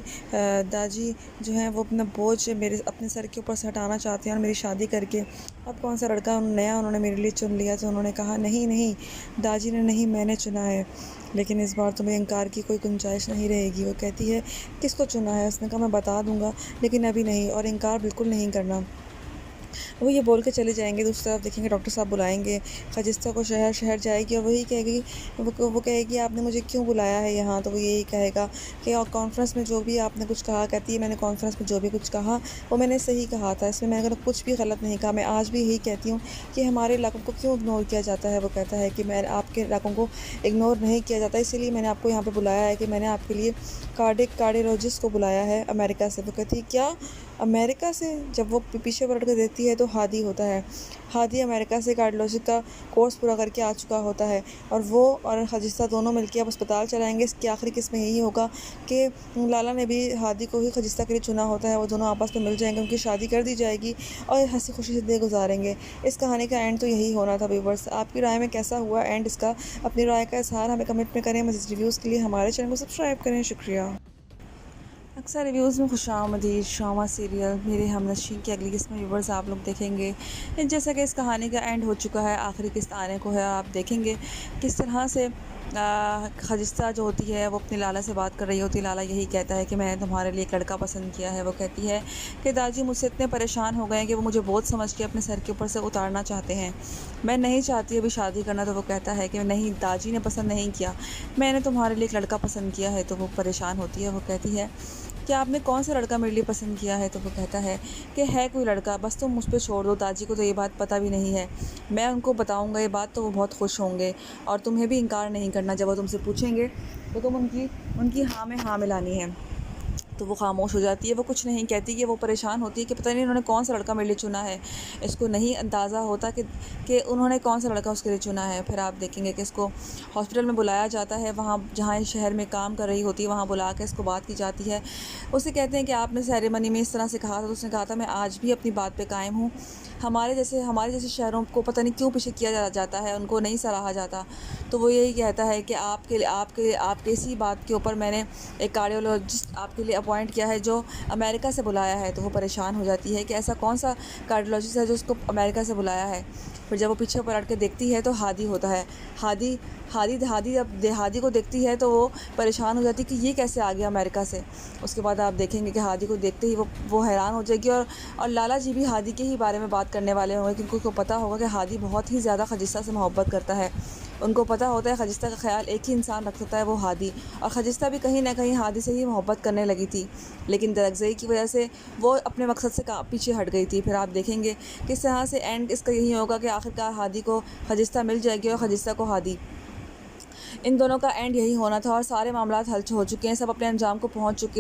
S1: दादी जो है वो अपना बोझ मेरे अपने सर के ऊपर से हटाना चाहते हैं और मेरी शादी करके अब कौन सा लड़का नया उन्होंने मेरे लिए चुन लिया। तो उन्होंने कहा नहीं, दादी ने नहीं, मैंने चुना है, लेकिन इस बार तुम्हें इनकार की कोई गुंजाइश नहीं रहेगी। वो कहती है किसको चुना है। उसने कहा मैं बता दूंगा, लेकिन अभी नहीं, और इनकार बिल्कुल नहीं करना। वो ये बोल के चले जाएंगे। दूसरी तरफ देखेंगे डॉक्टर साहब बुलाएंगे खजिस्ता को, शहर जाएगी और वही कहेगी, वो कहेगी आपने मुझे क्यों बुलाया है यहाँ। तो वो यही कहेगा कि कॉन्फ्रेंस में जो भी आपने कुछ कहा, कहती है मैंने कॉन्फ्रेंस में जो भी कुछ कहा वो मैंने सही कहा था, इसमें मैंने कुछ भी गलत नहीं कहा। मैं आज भी यही कहती हूँ कि हमारे इलाकों को क्यों इग्नोर किया जाता है। वो कहता है कि मैं आपके इलाकों को इग्नोर नहीं किया जाता, इसीलिए मैंने आपको यहाँ पर बुलाया है कि मैंने आपके लिए कार्डियोलॉजिस्ट को बुलाया है अमेरिका से। वो कहती है क्या, अमेरिका से। जब वो पीछे पलट कर देखती है तो हादी होता है। हादी अमेरिका से कार्डियोलॉजी का कोर्स पूरा करके आ चुका होता है और वो और खजिस्ता दोनों मिलकर अब अस्पताल चलाएंगे। इसकी आखिरी किस्त में यही होगा कि लाला ने भी हादी को ही खजिस्ता के लिए चुना होता है। वो दोनों आपस में मिल जाएंगे, उनकी शादी कर दी जाएगी और हंसी खुशी से दिन गुजारेंगे। इस कहानी का एंड तो यही होना था। व्यूअर्स, आपकी राय में कैसा हुआ एंड इसका, अपनी राय का इज़हार हमें कमेंट में करें। मज़ीद रिव्यूज़ के लिए हमारे चैनल को सब्सक्राइब करें। शुक्रिया। अक्सर रिव्यूज़ में खुशामदीद ड्रामा सीरियल मेरे हमनशीं की अगली किस्त में व्यूवर्स आप लोग देखेंगे। जैसा कि इस कहानी का एंड हो चुका है, आखिरी किस्त आने को है। आप देखेंगे किस तरह से खजिस्ता जो होती है वो अपनी लाला से बात कर रही होती है। लाला यही कहता है कि मैंने तुम्हारे लिए एक लड़का पसंद किया है। वो कहती है कि दादी मुझसे इतने परेशान हो गए हैं कि वो मुझे बहुत समझ के अपने सर के ऊपर से उतारना चाहते हैं। मैं नहीं चाहती अभी शादी करना। तो वो कहता है कि नहीं, दादी ने पसंद नहीं किया, मैंने तुम्हारे लिए एक लड़का पसंद किया है। तो वो परेशान होती है। वो कहती है कि आपने कौन सा लड़का मेरे लिए पसंद किया है। तो वो कहता है कि है कोई लड़का, बस तुम मुझ पर छोड़ दो। दादी को तो ये बात पता भी नहीं है, मैं उनको बताऊंगा ये बात तो वो बहुत खुश होंगे और तुम्हें भी इनकार नहीं करना। जब वो तुमसे पूछेंगे तो तुम उनकी हाँ में हाँ मिलानी है। तो वो खामोश हो जाती है, वो कुछ नहीं कहती कि वो परेशान होती है कि पता नहीं उन्होंने कौन सा लड़का मेरे लिए चुना है। इसको नहीं अंदाज़ा होता कि उन्होंने कौन सा लड़का उसके लिए चुना है। फिर आप देखेंगे कि इसको हॉस्पिटल में बुलाया जाता है, वहाँ जहाँ इस शहर में काम कर रही होती है वहाँ बुला के इसको बात की जाती है। उसे कहते हैं कि आपने सेरेमनी में इस तरह से कहा था, तो उसने कहा था मैं आज भी अपनी बात पे कायम हूँ। हमारे जैसे शहरों को पता नहीं क्यों पीछे किया जाता है, उनको नहीं सराहा जाता। तो वो यही कहता है कि आपके इसी बात के ऊपर मैंने एक कार्डियोलॉजिस्ट आपके लिए अपॉइंट किया है जो अमेरिका से बुलाया है। तो वो परेशान हो जाती है कि ऐसा कौन सा कार्डियोलॉजिस्ट है जो उसको अमेरिका से बुलाया है। फिर जब वो पीछे पलट के देखती है तो हादी होता है। हादी हादी हादी जब हादी को देखती है तो वो परेशान हो जाती है कि ये कैसे आ गया अमेरिका से। उसके बाद आप देखेंगे कि हादी को देखते ही वो हैरान हो जाएगी और लाला जी भी हादी के ही बारे में बात करने वाले होंगे, क्योंकि उनको पता होगा कि हादी बहुत ही ज़्यादा खजिस्ता से मोहब्बत करता है। उनको पता होता है खजिस्ता का ख्याल एक ही इंसान रख सकता है, वो हादी। और खजिस्ता भी कहीं ना कहीं हादी से ही मोहब्बत करने लगी थी, लेकिन दरअज़ई की वजह से वो अपने मकसद से पीछे हट गई थी। फिर आप देखेंगे किस तरह से एंड इसका यही होगा कि आखिरकार हादी को खजिस्ता मिल जाएगी और खजिस्ता को हादी। इन दोनों का एंड यही होना था और सारे मामलात हल हो चुके हैं, सब अपने अंजाम को पहुँच चुके हैं।